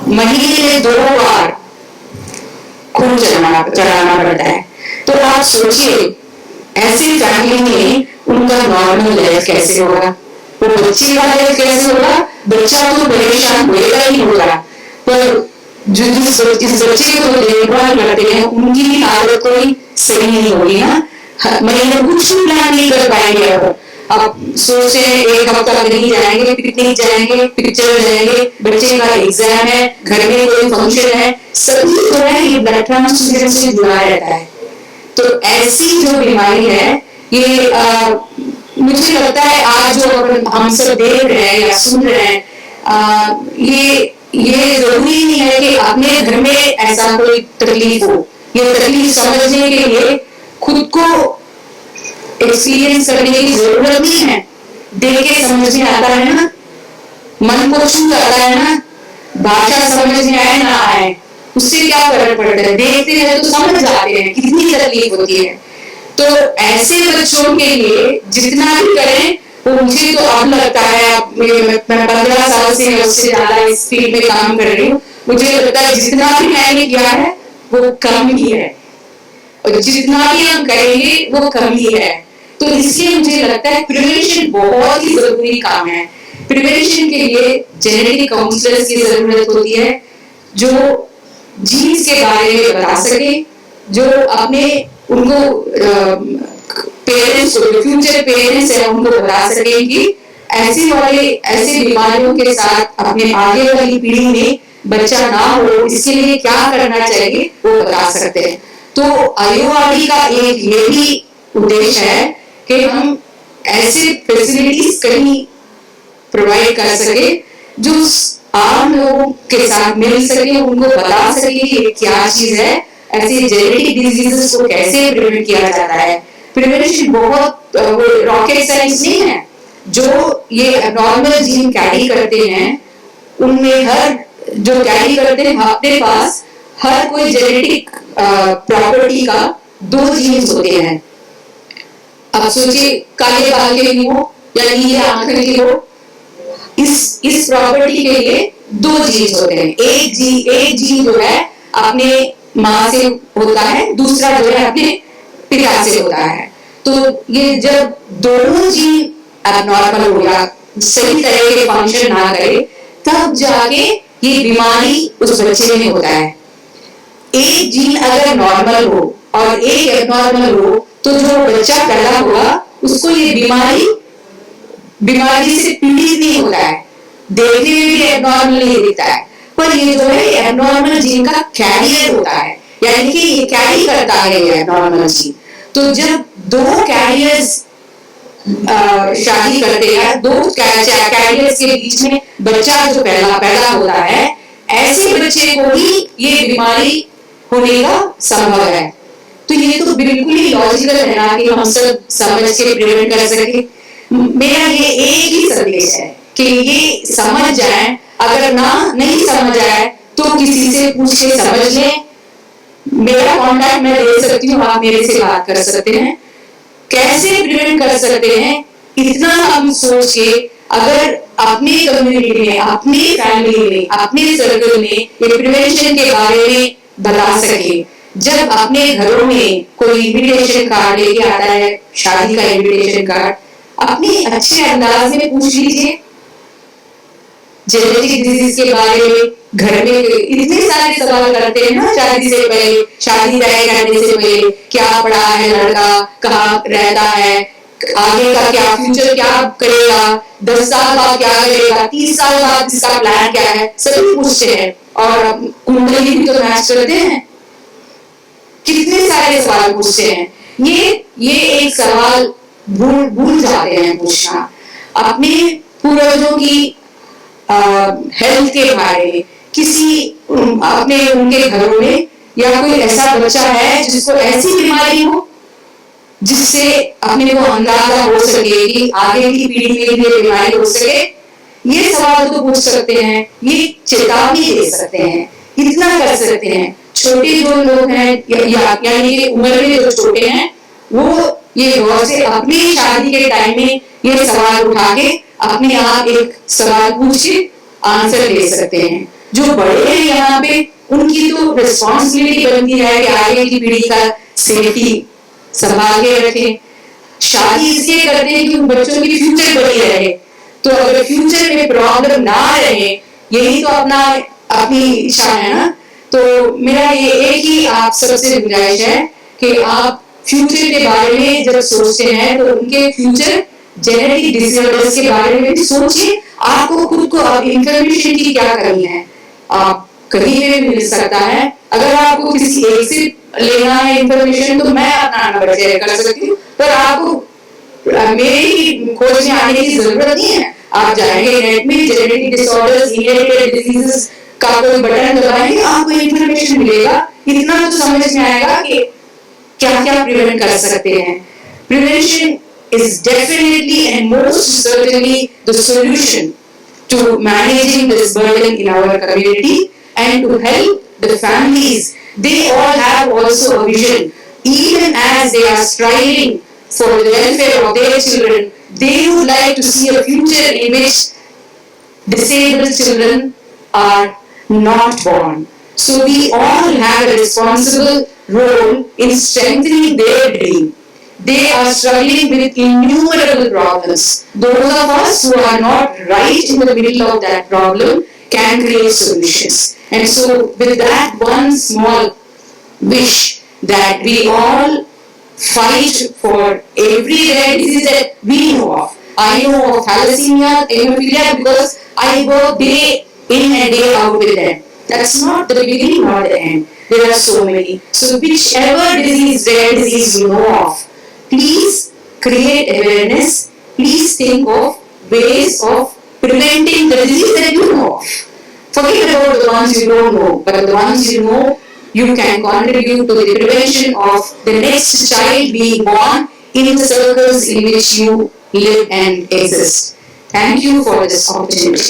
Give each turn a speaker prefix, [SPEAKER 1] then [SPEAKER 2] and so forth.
[SPEAKER 1] महीने में 2 बार खून चढ़ाना पड़ता है। तो आप सोचिए ऐसी फैमिली में उनका नॉर्मल लाइफ कैसे होगा, वो बच्चे का लाइफ कैसे होगा। बच्चा तो परेशान होगा ही होगा, पर जो जिस बच्चे को देखभाल करते हैं उनकी भी हालत कोई सही नहीं होगी ना। महीने कुछ भी प्लान नहीं कर पाएंगे। अब सोचे एक हफ्ता कहीं जाएंगे, पिकनिक जाएंगे, पिक्चर जाएंगे, बच्चे का एग्जाम है, घर में कोई फंक्शन है, सभी जो है ये ब्लड ट्रांसफ्यूजन से जुड़ा रहता है। तो ऐसी जो बीमारी है ये मुझे लगता है आज जो हम सब देख रहे हैं या सुन रहे हैं, ये जरूरी नहीं है कि अपने घर में ऐसा कोई तकलीफ हो। ये तकलीफ समझने के लिए खुद को एक्सपीरियंस करने की जरूरत नहीं है। देख के समझ में आता है ना, मन को छू जाता है ना। भाषा समझ में आए ना आए उससे क्या फर्क पड़ता है, देखते हैं तो समझ जाते हैं कितनी तकलीफ होती है। तो ऐसे बच्चों के लिए जितना भी करें वो मुझे तो अब लगता है, मैं 15 साल से उससे ज्यादा इस फील्ड में काम कर रही हूँ, मुझे लगता है जितना भी मैंने किया है वो कम ही है, और जितना भी हम करेंगे वो कम ही है। तो इसलिए मुझे लगता है प्रिवेंशन बहुत ही जरूरी काम है। प्रिवेंशन के लिए जेनेटिक काउंसलर्स की जरूरत होती है जो जीन्स के बारे में बता सके, जो अपने उनको पेरेंट्स को, जो फ्यूचर पेरेंट्स है उनको बता सके कि ऐसी बीमारियों के साथ अपने आगे वाली पीढ़ी में बच्चा ना हो, इसके लिए क्या करना चाहिए वो बता सकते हैं। तो आयुवाड़ी का एक ये भी उद्देश्य है कि हम ऐसे फैसिलिटीज कहीं प्रोवाइड कर सके जो आम लोगों के साथ मिल सके, उनको बता सके कि क्या चीज है, ऐसे जेनेटिक डिजीजेस को कैसे प्रिवेंट किया जाता है। प्रिवेंशन बहुत रॉकेट साइंस नहीं है। जो ये नॉर्मल जीन कैरी करते हैं उनमें हर जो कैरी करते हैं अपने पास हर कोई जेनेटिक प्रॉपर्टी का 2 जीन्स होते हैं। अब सोचिए काले बाल के लिए हो या नीले आंख के लिए हो, इस प्रॉपर्टी के लिए 2 जीन्स होते हैं। एक जीन जो है अपने माँ से होता है, दूसरा जो है अपने पिता से होता है। तो ये जब दोनों जीन एबनॉर्मल हो या सही तरह के फंक्शन ना करे तब जाके ये बीमारी उस बच्चे में होता है। एक जीन अगर नॉर्मल हो और एक एबनॉर्मल हो तो जो बच्चा पैदा होगा उसको ये बीमारी से पीड़ित नहीं होता है, देखने में भी एबनॉर्मल नहीं दिखता है, पर ये जो है एबनॉर्मल जीन का कैरियर होता है, यानी कि ये कैरी करता है ये एबनॉर्मल जीन। तो जब 2 कैरियर्स शादी करते हैं, 2 कैरियर्स के बीच में बच्चा जो पैदा होता है, ऐसे बच्चे को ही ये बीमारी होने का संभव है। तो ये तो बिल्कुल ही लॉजिकल है ना कि हम सब समझ के प्रिवेंट कर सके। मेरा ये एक ही संदेश है कि ये समझ जाए, अगर नहीं समझ आए तो किसी से पूछ के समझ लें। मेरा कॉन्टैक्ट मैं दे सकती हूँ, आप मेरे से बात कर सकते हैं। कैसे प्रिवेंट कर सकते हैं इतना हम सोच के अगर अपने कम्युनिटी में, अपनी फैमिली में, अपने सर्कल में ये प्रिवेंशन के बारे में बता सके। जब अपने घरों में कोई इन्विटेशन कार्ड लेके आता है, शादी का इन्विटेशन कार्ड, अपनी अच्छे अंदाज में पूछ लीजिए जेनेटिक डिजीज के बारे में। घर में इतने सारे सवाल करते हैं ना शादी से पहले, शादी तय करने से पहले, क्या पढ़ा है लड़का, कहाँ रहता है, आगे का क्या फ्यूचर क्या करेगा, 10 साल बाद क्या करेगा, 30 साल बाद इसका प्लान क्या है, सभी पूछते हैं। और कुंडली भी तो मैच करते हैं, कितने सारे सवाल पूछते हैं। ये एक सवाल भूल जाते हैं पूछना। अपने पूर्वजों की हेल्थ के बारे में, किसी अपने उनके घरों में या कोई ऐसा बच्चा है जिसको ऐसी बीमारी हो जिससे अपने को अंदाजा हो सके कि आगे की पीढ़ी में भी बीमारी हो सके, ये सवाल तो पूछ सकते हैं, ये चेतावनी दे सकते हैं, इतना कर सकते हैं। छोटे जो लोग हैं यानी कि उम्र में जो छोटे हैं वो ये गौर से अपनी शादी के टाइम में ये सवाल उठा के अपने आप एक सवाल पूछ के आंसर ले सकते हैं। जो बड़े हैं यहाँ पे उनकी तो रिस्पॉन्सिबिलिटी बनती है कि आगे की पीढ़ी का सेफ्टी संभाल के रखें। शादी इसलिए करते हैं कि उन बच्चों की फ्यूचर बनी रहे, तो अगर फ्यूचर में प्रॉब्लम ना रहे, यही तो अपनी इच्छा है ना। तो मेरा ये एक ही आप सबसे गुजारिश है कि आप फ्यूचर के बारे में जब सोचते हैं तो उनके फ्यूचर जेनेटिक डिसऑर्डर्स के बारे में भी सोचिए। आपको खुद को अब इंफॉर्मेशन की क्या कमी है, आप कहीं भी मिल सकता है। अगर आपको किसी एक से लेना है इंफॉर्मेशन तो मैं अपना नंबर शेयर कर सकती हूँ, पर आपको मेरे ही खोज में आने की जरूरत नहीं है। आप जाएंगे नेट में जेनेटिक डिसऑर्डर्स, इनहेरिटेड डिजीजेस का कोई बटन दबाएंगे, आपको इंफॉर्मेशन मिलेगा। इतना तो समझ में आएगा कि क्या क्या प्रिवेंट कर सकते हैं। Prevention is definitely and most certainly the solution to managing this burden in our community and to help the families. They all have also a vision. Even as they are striving for the welfare of their children, they would like to see a future in which disabled children are not born. So we all have a responsible role in strengthening their dream. They are struggling with innumerable problems. Those of us who are not right in the middle of that problem can create solutions. And so with that one small wish that we all fight for every rare disease that we know of. I know of thalassemia, hemophilia because I work day in and day out with them. That's not the beginning or the end. There are so many. So whichever disease, rare disease you know of, please create awareness. Please think of ways of preventing the disease that you know of. Forget about the ones you don't know, but the ones you know, you can contribute to the prevention of the next child being born in the circles in which you live and exist. Thank you for this opportunity.